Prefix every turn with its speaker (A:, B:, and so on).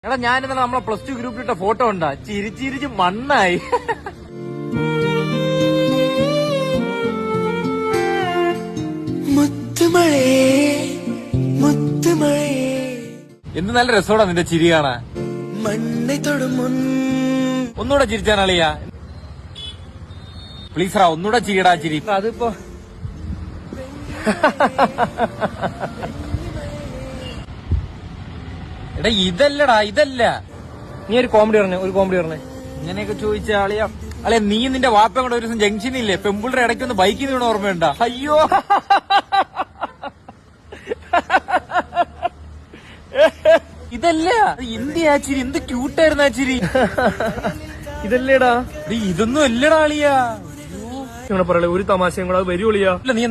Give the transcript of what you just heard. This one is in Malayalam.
A: എടാ ഞാൻ ഇന്നലെ നമ്മളെ +2 ഗ്രൂപ്പിലിട്ട ഫോട്ടോ ഉണ്ടാ ചിരിച്ചിരിച്ച് മണ്ണായി. എന്ത് നല്ല രസോടാ നിന്റെ ചിരി കാണാ. ഒന്നുകൂടെ ചിരിച്ചാനാളിയാ പ്ലീസ് റാ, ഒന്നുകൂടെ ചിരിടാ ചിരി.
B: അതിപ്പോ
A: എടാ ഇതല്ലടാ, ഇതല്ല.
B: നീ ഒരു കോമഡി പറഞ്ഞേ.
A: ഇങ്ങനെയൊക്കെ ചോദിച്ച ആളിയാ. അല്ലെ നീ നിന്റെ വാപ്പ കൂടെ ഒരു ദിവസം ജംഗ്ഷനില്ലേ പെമ്പിളുടെ ഇടയ്ക്കൊന്ന് ബൈക്കിൽ വീണ ഓർമ്മയുണ്ടാ? അയ്യോ ഇതല്ല, എന്തിയാ ചിരി, എന്ത് ക്യൂട്ടായിരുന്നു ആ ചിരി.
B: ഇതല്ലേടാ,
A: ഇതൊന്നും അല്ലടാ ആളിയാ.
B: നിങ്ങളെ പറയല്ലേ ഒരു തമാശയും കൂടെ വരുവളിയാ.
A: നീ